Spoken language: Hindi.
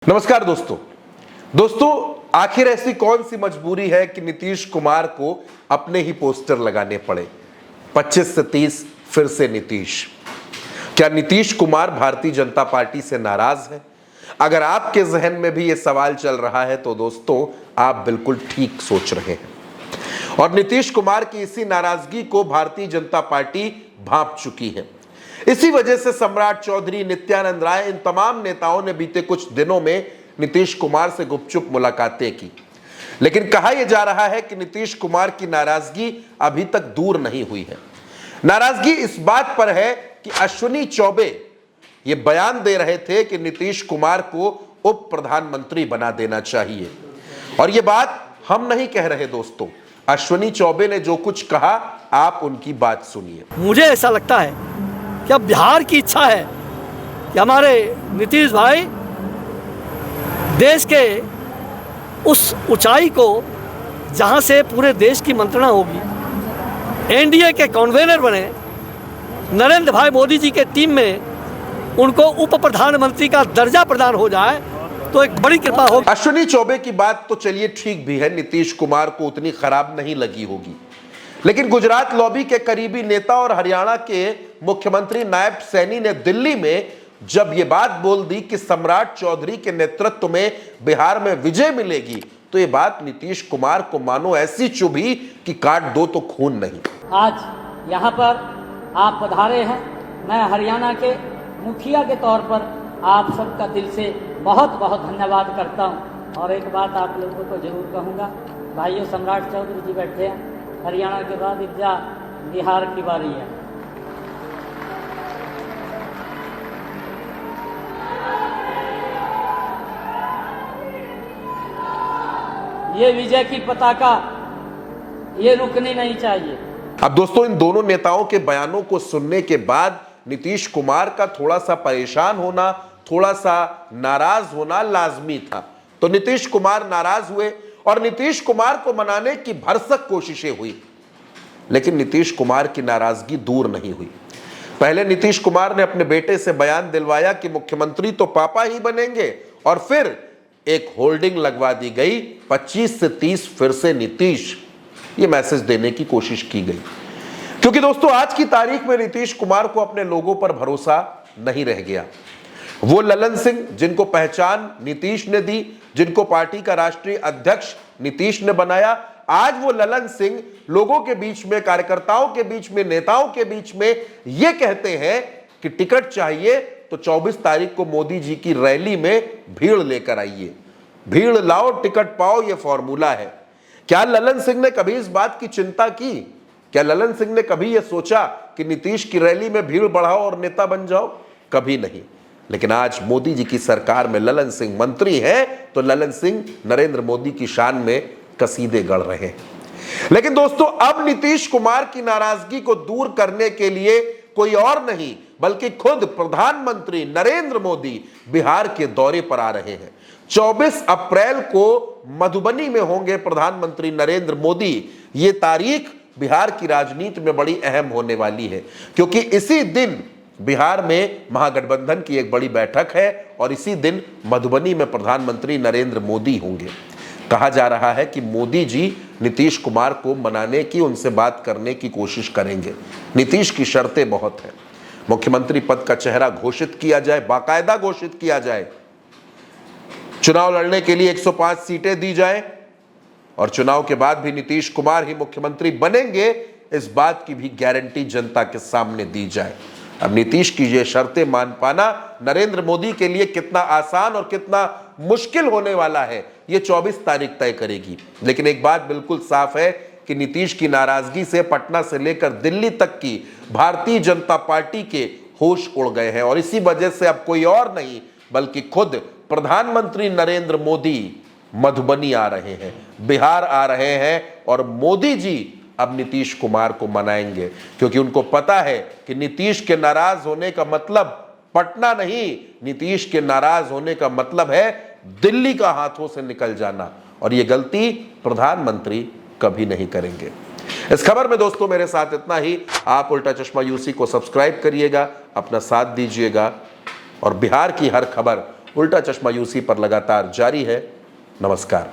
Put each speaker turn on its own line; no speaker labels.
नमस्कार दोस्तों आखिर ऐसी कौन सी मजबूरी है कि नीतीश कुमार को अपने ही पोस्टर लगाने पड़े। 25 से 30 फिर से नीतीश। क्या नीतीश कुमार भारतीय जनता पार्टी से नाराज है? अगर आपके जहन में भी यह सवाल चल रहा है तो दोस्तों आप बिल्कुल ठीक सोच रहे हैं। और नीतीश कुमार की इसी नाराजगी को भारतीय जनता पार्टी भांप चुकी है। इसी वजह से सम्राट चौधरी, नित्यानंद राय, इन तमाम नेताओं ने बीते कुछ दिनों में नीतीश कुमार से गुपचुप मुलाकातें की। लेकिन कहा यह जा रहा है कि नीतीश कुमार की नाराजगी अभी तक दूर नहीं हुई है। नाराजगी इस बात पर है कि अश्विनी चौबे ये बयान दे रहे थे कि नीतीश कुमार को उप प्रधानमंत्री बना देना चाहिए। और यह बात हम नहीं कह रहे दोस्तों, अश्विनी चौबे ने जो कुछ कहा आप उनकी बात सुनिए।
मुझे ऐसा लगता है कि अब बिहार की इच्छा है कि हमारे नीतीश भाई देश के उस ऊंचाई को जहां से पूरे देश की मंत्रणा होगी, एनडीए के कन्वीनर बने, नरेंद्र भाई मोदी जी के टीम में उनको उप प्रधानमंत्री का दर्जा प्रदान हो जाए तो एक बड़ी कृपा होगी।
अश्विनी चौबे की बात तो चलिए ठीक भी है, नीतीश कुमार को उतनी खराब नहीं लगी होगी। लेकिन गुजरात लॉबी के करीबी नेता और हरियाणा के मुख्यमंत्री नायब सैनी ने दिल्ली में जब यह बात बोल दी कि सम्राट चौधरी के नेतृत्व में बिहार में विजय मिलेगी, तो यह बात नीतीश कुमार को मानो ऐसी चुभी कि काट दो तो खून नहीं।
आज यहाँ पर आप पधारे हैं, मैं हरियाणा के मुखिया के तौर पर आप सबका दिल से बहुत बहुत धन्यवाद करता हूँ। और एक बात आप लोगों को जरूर कहूँगा, भाइयों, सम्राट चौधरी जी बैठे हैं, हरियाणा के बाद इब्जा बिहार की बारी है। ये विजय की पताका ये रुकनी नहीं चाहिए।
अब दोस्तों इन दोनों नेताओं के बयानों को सुनने के बाद नीतीश कुमार का थोड़ा सा परेशान होना, थोड़ा सा नाराज होना लाजमी था। तो नीतीश कुमार नाराज हुए और नीतीश कुमार को मनाने की भरसक कोशिशें हुई, लेकिन नीतीश कुमार की नाराजगी दूर नहीं हुई। पहले नीतीश कुमार ने अपने बेटे से बयान दिलवाया कि मुख्यमंत्री तो पापा ही बनेंगे, और फिर एक होल्डिंग लगवा दी गई 25 से 30 फिर से नीतीश, ये मैसेज देने की कोशिश की गई। क्योंकि दोस्तों आज की तारीख में नीतीश कुमार को अपने लोगों पर भरोसा नहीं रह गया। वो ललन सिंह जिनको पहचान नीतीश ने दी, जिनको पार्टी का राष्ट्रीय अध्यक्ष नीतीश ने बनाया, आज वो ललन सिंह लोगों के बीच में, कार्यकर्ताओं के बीच में, नेताओं के बीच में ये कहते हैं कि टिकट चाहिए तो 24 तारीख को मोदी जी की रैली में भीड़ लेकर आइए, भीड़ लाओ टिकट पाओ, ये फॉर्मूला है। क्या ललन सिंह ने कभी इस बात की चिंता की? क्या ललन सिंह ने कभी यह सोचा कि नीतीश की रैली में भीड़ बढ़ाओ और नेता बन जाओ? कभी नहीं। लेकिन आज मोदी जी की सरकार में ललन सिंह मंत्री हैं तो ललन सिंह नरेंद्र मोदी की शान में कसीदे गढ़ रहे हैं। लेकिन दोस्तों अब नीतीश कुमार की नाराजगी को दूर करने के लिए कोई और नहीं बल्कि खुद प्रधानमंत्री नरेंद्र मोदी बिहार के दौरे पर आ रहे हैं। 24 अप्रैल को मधुबनी में होंगे प्रधानमंत्री नरेंद्र मोदी। ये तारीख बिहार की राजनीति में बड़ी अहम होने वाली है, क्योंकि इसी दिन बिहार में महागठबंधन की एक बड़ी बैठक है और इसी दिन मधुबनी में प्रधानमंत्री नरेंद्र मोदी होंगे। कहा जा रहा है कि मोदी जी नीतीश कुमार को मनाने की, उनसे बात करने की कोशिश करेंगे। नीतीश की शर्तें बहुत हैं। मुख्यमंत्री पद का चेहरा घोषित किया जाए, बाकायदा घोषित किया जाए, चुनाव लड़ने के लिए 105 सीटें दी जाए और चुनाव के बाद भी नीतीश कुमार ही मुख्यमंत्री बनेंगे, इस बात की भी गारंटी जनता के सामने दी जाए। अब नीतीश की ये शर्तें मान पाना नरेंद्र मोदी के लिए कितना आसान और कितना मुश्किल होने वाला है, ये 24 तारीख तय करेगी। लेकिन एक बात बिल्कुल साफ है कि नीतीश की नाराजगी से पटना से लेकर दिल्ली तक की भारतीय जनता पार्टी के होश उड़ गए हैं। और इसी वजह से अब कोई और नहीं बल्कि खुद प्रधानमंत्री नरेंद्र मोदी मधुबनी आ रहे हैं, बिहार आ रहे हैं और मोदी जी अब नीतीश कुमार को मनाएंगे, क्योंकि उनको पता है कि नीतीश के नाराज होने का मतलब पटना नहीं, नीतीश के नाराज होने का मतलब है दिल्ली का हाथों से निकल जाना। और ये गलती प्रधानमंत्री कभी नहीं करेंगे। इस खबर में दोस्तों मेरे साथ इतना ही। आप उल्टा चश्मा यूसी को सब्सक्राइब करिएगा, अपना साथ दीजिएगा और बिहार की हर खबर उल्टा चश्मा यूसी पर लगातार जारी है। नमस्कार।